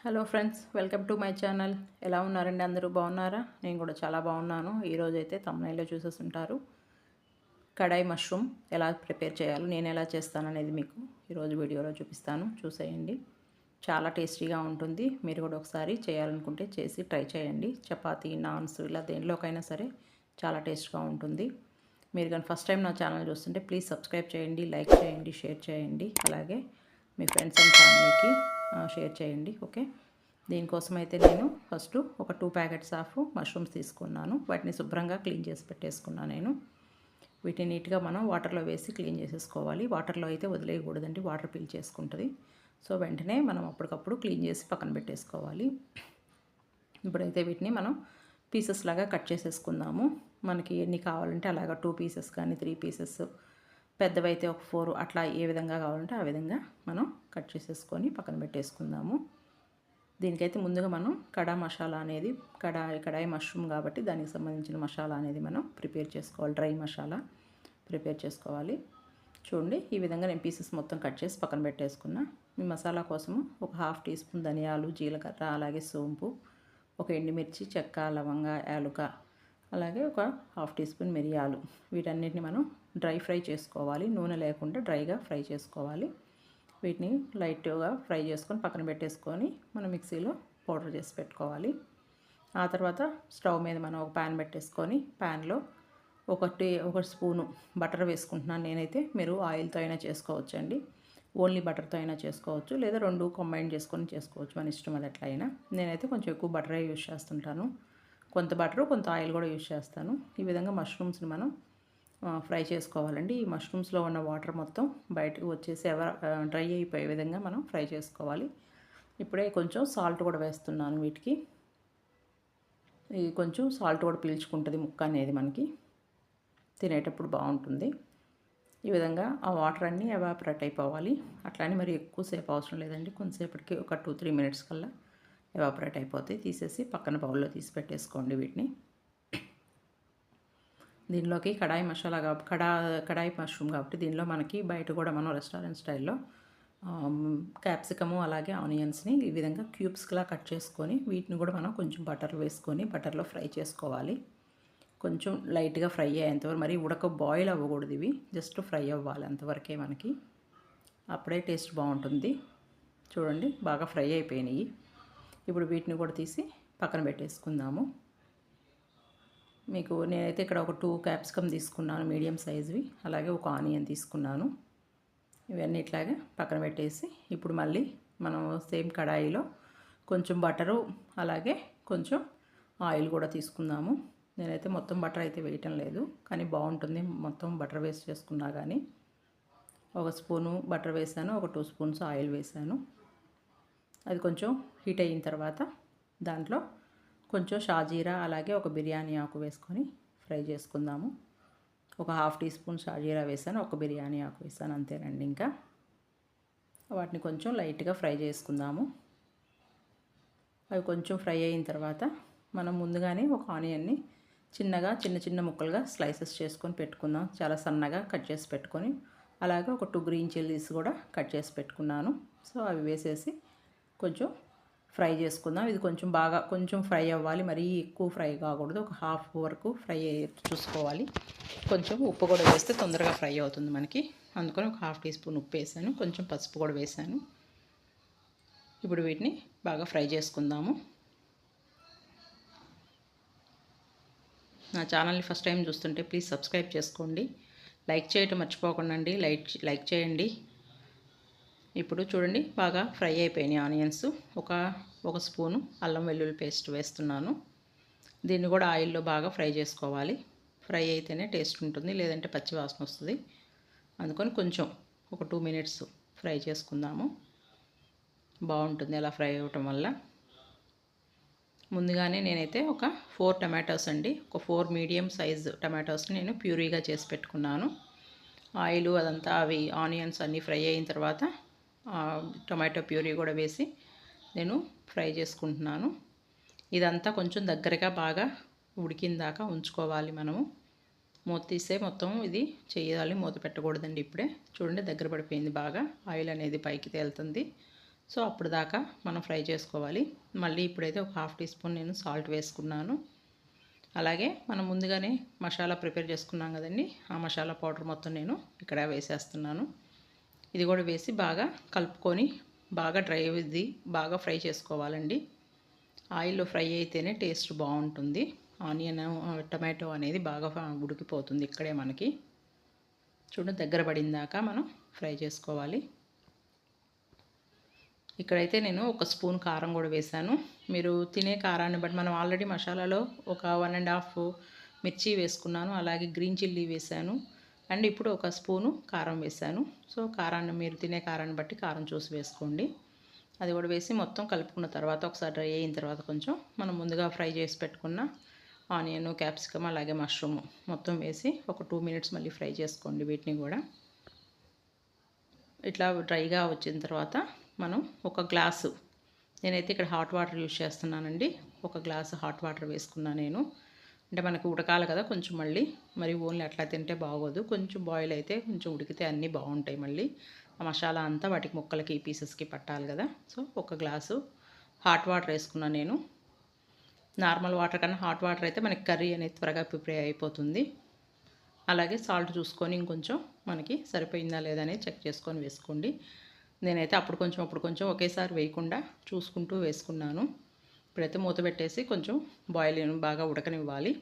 Hello friends, welcome to my channel. ఎలా ఉన్నారండి? అందరూ బాగున్నారా? నేను కూడా చాలా బాగున్నాను. ఈరోజు అయితే తమ్ముళ్ళలో చూసేస్తుంటారు కడాయి మష్రూమ్ ఎలా ప్రిపేర్ చేయాలో, నేను ఎలా చేస్తాననేది మీకు ఈరోజు వీడియోలో చూపిస్తాను. చూసేయండి. చాలా టేస్టీగా ఉంటుంది. మీరు కూడా ఒకసారి చేయాలనుకుంటే చేసి ట్రై చేయండి. చపాతీ, నాన్స్ ఇలా దేనిలోకైనా సరే చాలా టేస్ట్గా ఉంటుంది. మీరు కానీ ఫస్ట్ టైం నా ఛానల్ చూస్తుంటే ప్లీజ్ సబ్స్క్రైబ్ చేయండి, లైక్ చేయండి, షేర్ చేయండి. అలాగే మీ ఫ్రెండ్స్ అండ్ ఫ్యామిలీకి షేర్ చేయండి. ఓకే, దీనికోసం అయితే నేను ఫస్ట్ ఒక 2 ప్యాకెట్స్ ఆఫ్ మష్రూమ్స్ తీసుకున్నాను. వాటిని శుభ్రంగా క్లీన్ చేసి పెట్టేసుకున్నాను. నేను వీటిని నీట్గా మనం వాటర్లో వేసి క్లీన్ చేసేసుకోవాలి. వాటర్లో అయితే వదిలేయకూడదండి, వాటర్ పీల్చేసుకుంటుంది. సో వెంటనే మనం అప్పటికప్పుడు క్లీన్ చేసి పక్కన పెట్టేసుకోవాలి. ఇప్పుడైతే వీటిని మనం పీసెస్ లాగా కట్ చేసేసుకుందాము. మనకి ఎన్ని కావాలంటే అలాగా 2 పీసెస్ కానీ 3 పీసెస్, పెద్దవైతే ఒక 4, అట్లా ఏ విధంగా కావాలంటే ఆ విధంగా మనం కట్ చేసేసుకొని పక్కన పెట్టేసుకుందాము. దీనికైతే ముందుగా మనం మసాలా అనేది కడాయి మష్రూమ్ కాబట్టి దానికి సంబంధించిన మసాలా అనేది మనం ప్రిపేర్ చేసుకోవాలి. డ్రై మసాలా ప్రిపేర్ చేసుకోవాలి. చూడండి, ఈ విధంగా నేను పీసెస్ మొత్తం కట్ చేసి పక్కన పెట్టేసుకున్నా. ఈ మసాలా కోసము ఒక 1/2 టీ స్పూన్ ధనియాలు, జీలకర్ర, అలాగే సోంపు, ఒక ఎండుమిర్చి, చెక్క, లవంగ, యాలుక, అలాగే ఒక 1/2 టీ స్పూన్ మిరియాలు, వీటన్నిటిని మనం డ్రై ఫ్రై చేసుకోవాలి. నూనె లేకుండా డ్రైగా ఫ్రై చేసుకోవాలి. వీటిని లైట్గా ఫ్రై చేసుకొని పక్కన పెట్టేసుకొని మనం మిక్సీలో పౌడర్ చేసి పెట్టుకోవాలి. ఆ తర్వాత స్టవ్ మీద మనం ఒక ప్యాన్ పెట్టేసుకొని ప్యాన్లో ఒక స్పూను బటర్ వేసుకుంటున్నాను నేనైతే. మీరు ఆయిల్తో అయినా చేసుకోవచ్చండి, ఓన్లీ బటర్తో అయినా చేసుకోవచ్చు, లేదా 2 కంబైన్ చేసుకొని చేసుకోవచ్చు, మన ఇష్టం అది ఎట్లా అయినా. నేనైతే కొంచెం ఎక్కువ బటరే యూజ్ చేస్తుంటాను. కొంత బటరు కొంత ఆయిల్ కూడా యూజ్ చేస్తాను. ఈ విధంగా మష్రూమ్స్ని మనం ఫ్రై చేసుకోవాలండి. ఈ మష్రూమ్స్లో ఉన్న వాటర్ మొత్తం బయటకు వచ్చేసి డ్రై అయిపోయే విధంగా మనం ఫ్రై చేసుకోవాలి. ఇప్పుడే కొంచెం సాల్ట్ కూడా వేస్తున్నాను వీటికి. ఇది కొంచెం సాల్ట్ కూడా పీల్చుకుంటుంది ముక్క అనేది, మనకి తినేటప్పుడు బాగుంటుంది. ఈ విధంగా ఆ వాటర్ అన్నీ ఎవాపరేట్ అయిపోవాలి. అట్లానే మరి ఎక్కువసేపు అవసరం లేదండి, కొంతసేపటికి ఒక 2-3 మినిట్స్ కల్లా ఎవాపరేట్ అయిపోతాయి. తీసేసి పక్కన బౌల్లో తీసి పెట్టేసుకోండి వీటిని. దీనిలోకి కడాయి మసాలా కడాయి మష్రూమ్ కాబట్టి దీనిలో మనకి బయట కూడా మనం రెస్టారెంట్ స్టైల్లో క్యాప్సికము, అలాగే ఆనియన్స్ని ఈ విధంగా క్యూబ్స్లా కట్ చేసుకొని వీటిని కూడా మనం కొంచెం బటర్ వేసుకొని బటర్లో ఫ్రై చేసుకోవాలి. కొంచెం లైట్గా ఫ్రై అయ్యేంతవరకు, మరి బాయిల్ అవ్వకూడదు, ఇవి జస్ట్ ఫ్రై అవ్వాలి అంతవరకే మనకి. అప్పుడే టేస్ట్ బాగుంటుంది. చూడండి, బాగా ఫ్రై అయిపోయినాయి. ఇప్పుడు వీటిని కూడా తీసి పక్కన పెట్టేసుకుందాము. మీకు నేనైతే ఇక్కడ ఒక 2 క్యాప్సికమ్ తీసుకున్నాను, మీడియం సైజువి, అలాగే ఒక ఆనియన్ తీసుకున్నాను. ఇవన్నీ ఇట్లాగా పక్కన పెట్టేసి ఇప్పుడు మళ్ళీ మనం సేమ్ కడాయిలో కొంచెం బటరు, అలాగే కొంచెం ఆయిల్ కూడా తీసుకుందాము. నేనైతే మొత్తం బటర్ అయితే వేయటం లేదు, కానీ బాగుంటుంది మొత్తం బటర్ వేసి చేసుకున్నా. కానీ ఒక స్పూను బటర్ వేసాను, ఒక 2 స్పూన్స్ ఆయిల్ వేసాను. అది కొంచెం హీట్ అయిన తర్వాత దాంట్లో కొంచెం షాజీరా, అలాగే ఒక బిర్యానీ ఆకు వేసుకొని ఫ్రై చేసుకుందాము. ఒక 1/2 టీ స్పూన్ షాజీరా వేసాను, ఒక బిర్యానీ ఆకు వేసాను, అంతేనండి. ఇంకా వాటిని కొంచెం లైట్గా ఫ్రై చేసుకుందాము. అవి కొంచెం ఫ్రై అయిన తర్వాత మనం ముందుగానే ఒక ఆనియన్ని చిన్న చిన్న ముక్కలుగా స్లైసెస్ చేసుకొని పెట్టుకుందాం, చాలా సన్నగా కట్ చేసి పెట్టుకొని. అలాగే ఒక 2 గ్రీన్ చిల్లీస్ కూడా కట్ చేసి పెట్టుకున్నాను. సో అవి వేసేసి కొంచెం ఫ్రై చేసుకుందాం. ఇది కొంచెం ఫ్రై అవ్వాలి, మరీ ఎక్కువ ఫ్రై కాకూడదు, ఒక హాఫ్ వరకు ఫ్రై చూసుకోవాలి. కొంచెం ఉప్పు కూడా వేస్తే తొందరగా ఫ్రై అవుతుంది మనకి, అందుకని ఒక 1/2 టీ స్పూన్ ఉప్పు వేసాను, కొంచెం పసుపు కూడా వేసాను. ఇప్పుడు వీటిని బాగా ఫ్రై చేసుకుందాము. నా ఛానల్ని ఫస్ట్ టైం చూస్తుంటే ప్లీజ్ సబ్స్క్రైబ్ చేసుకోండి, లైక్ చేయటం మర్చిపోకండి, లైక్ చేయండి. ఇప్పుడు చూడండి, బాగా ఫ్రై అయిపోయినాయి ఆనియన్స్. ఒక స్పూను అల్లం వెల్లుల్లి పేస్ట్ వేస్తున్నాను. దీన్ని కూడా ఆయిల్లో బాగా ఫ్రై చేసుకోవాలి. ఫ్రై అయితేనే టేస్ట్ ఉంటుంది, లేదంటే పచ్చి వాసన వస్తుంది. అందుకని కొంచెం ఒక 2 మినిట్స్ ఫ్రై చేసుకుందాము, బాగుంటుంది అలా ఫ్రై అవ్వటం వల్ల. ముందుగానే నేనైతే ఒక 4 టమాటోస్ అండి, ఒక 4 మీడియం సైజు టమాటోస్ని నేను ప్యూరీగా చేసి పెట్టుకున్నాను. ఆయిల్ అదంతా అవి ఆనియన్స్ అన్నీ ఫ్రై అయిన తర్వాత టొమాటో ప్యూరీ కూడా వేసి నేను ఫ్రై చేసుకుంటున్నాను. ఇదంతా కొంచెం దగ్గరగా బాగా ఉడికిన దాకా ఉంచుకోవాలి మనము. మూత తీసే మొత్తం ఇది చేయాలి, మూత పెట్టకూడదండి. ఇప్పుడే చూడండి దగ్గర పడిపోయింది, బాగా ఆయిల్ అనేది పైకి తేలుతుంది. సో అప్పుడు దాకా మనం ఫ్రై చేసుకోవాలి. మళ్ళీ ఇప్పుడైతే ఒక హాఫ్ టీ స్పూన్ నేను సాల్ట్ వేసుకున్నాను. అలాగే మనం ముందుగానే మసాలా ప్రిపేర్ చేసుకున్నాం కదండి, ఆ మసాలా పౌడర్ మొత్తం నేను ఇక్కడ వేసేస్తున్నాను. ఇది కూడా వేసి బాగా కలుపుకొని బాగా బాగా ఫ్రై చేసుకోవాలండి. ఆయిల్లో ఫ్రై అయితేనే టేస్ట్ బాగుంటుంది. ఆనియన్ టమాటో అనేది బాగా ఉడికిపోతుంది ఇక్కడే మనకి. చూడండి, దగ్గర పడిందాకా మనం ఫ్రై చేసుకోవాలి. ఇక్కడైతే నేను ఒక స్పూన్ కారం కూడా వేశాను. మీరు తినే కారాన్ని బట్టి, మనం ఆల్రెడీ మసాలాలో ఒక 1.5 మిర్చి వేసుకున్నాను, అలాగే గ్రీన్ చిల్లీ వేశాను, అండ్ ఇప్పుడు ఒక స్పూను కారం వేశాను. సో కారాన్ని మీరు తినే కారాన్ని బట్టి కారం చూసి వేసుకోండి. అది కూడా వేసి మొత్తం కలుపుకున్న తర్వాత ఒకసారి డ్రై అయిన తర్వాత కొంచెం మనం ముందుగా ఫ్రై చేసి పెట్టుకున్న ఆనియన్, క్యాప్సికమ్, అలాగే మష్రూమ్ మొత్తం వేసి ఒక 2 మినిట్స్ మళ్ళీ ఫ్రై చేసుకోండి వీటిని కూడా. ఇట్లా డ్రైగా వచ్చిన తర్వాత మనం ఒక గ్లాసు, నేనైతే ఇక్కడ హాట్ వాటర్ యూజ్ చేస్తున్నానండి, ఒక గ్లాసు హాట్ వాటర్ వేసుకున్నాను నేను. అంటే మనకు ఉడకాలి కదా కొంచెం, మరి ఓన్లీ అట్లా తింటే బాగోదు, కొంచెం బాయిల్ అయితే కొంచెం ఉడికితే అన్నీ బాగుంటాయి. మళ్ళీ ఆ మసాలా అంతా వాటికి ముక్కలకి పీసెస్కి పట్టాలి కదా. సో ఒక గ్లాసు హాట్ వాటర్ వేసుకున్నాను నేను. నార్మల్ వాటర్ కన్నా హాట్ వాటర్ అయితే మనకి కర్రీ అనేది త్వరగా ప్రిపేర్ అయిపోతుంది. అలాగే సాల్ట్ చూసుకొని ఇంకొంచెం మనకి సరిపోయిందా లేదా అనేది చెక్ చేసుకొని వేసుకోండి. నేనైతే అప్పుడు కొంచెం ఒకేసారి వేయకుండా చూసుకుంటూ వేసుకున్నాను. ఇప్పుడైతే మూత పెట్టేసి కొంచెం బాగా ఉడకనివ్వాలి.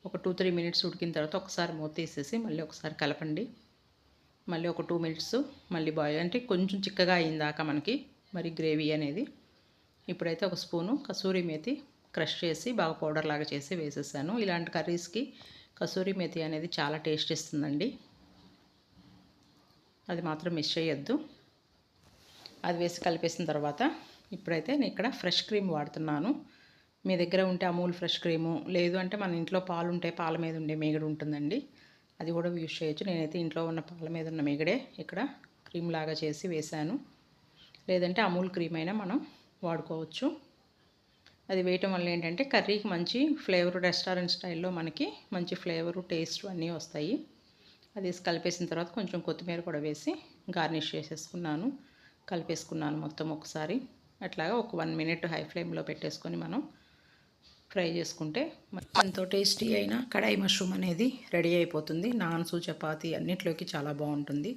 ఒక 2-3 మినిట్స్ ఉడికిన తర్వాత ఒకసారి మూత తీసేసి మళ్ళీ ఒకసారి కలపండి. మళ్ళీ ఒక 2 మినిట్స్ మళ్ళీ బాయిల్, అంటే కొంచెం చిక్కగా అయిందాక మనకి మరి గ్రేవీ అనేది. ఇప్పుడైతే ఒక స్పూను కసూరి మేతి క్రష్ చేసి బాగా పౌడర్ లాగా చేసి వేసేసాను. ఇలాంటి కర్రీస్కి కసూరి మేతి అనేది చాలా టేస్ట్ ఇస్తుందండి, అది మాత్రం మిస్ చేయొద్దు. అది వేసి కలిపేసిన తర్వాత ఇప్పుడైతే నేను ఇక్కడ ఫ్రెష్ క్రీమ్ వాడుతున్నాను. మీ దగ్గర ఉంటే అమూల్ ఫ్రెష్ క్రీము, లేదు అంటే మన ఇంట్లో పాలు ఉంటే పాల మీద ఉండే మీగడ ఉంటుందండి, అది కూడా యూజ్ చేయొచ్చు. నేనైతే ఇంట్లో ఉన్న పాల మీద ఉన్న మీగడే ఇక్కడ క్రీమ్ లాగా చేసి వేశాను. లేదంటే అమూల్ క్రీమ్ అయినా మనం వాడుకోవచ్చు. అది వేయటం వల్ల ఏంటంటే కర్రీకి మంచి ఫ్లేవర్, రెస్టారెంట్ స్టైల్లో మనకి మంచి ఫ్లేవరు, టేస్ట్ అన్నీ వస్తాయి. అది కలిపేసిన తర్వాత కొంచెం కొత్తిమీర కూడా వేసి గార్నిష్ చేసేసుకున్నాను. కలిపేసుకున్నాను మొత్తం ఒకసారి. అట్లాగా ఒక 1 మినిట్ హై ఫ్లేమ్లో పెట్టేసుకొని మనం ఫ్రై చేసుకుంటే ఎంతో టేస్టీ అయిన కడాయి మష్రూమ్ అనేది రెడీ అయిపోతుంది. నాన్స్, చపాతీ అన్నిట్లోకి చాలా బాగుంటుంది.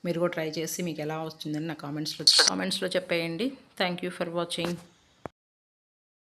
మీరు కూడా ట్రై చేసి మీకు ఎలా వచ్చిందని నా కామెంట్స్లో చెప్పేయండి. Thank you for watching.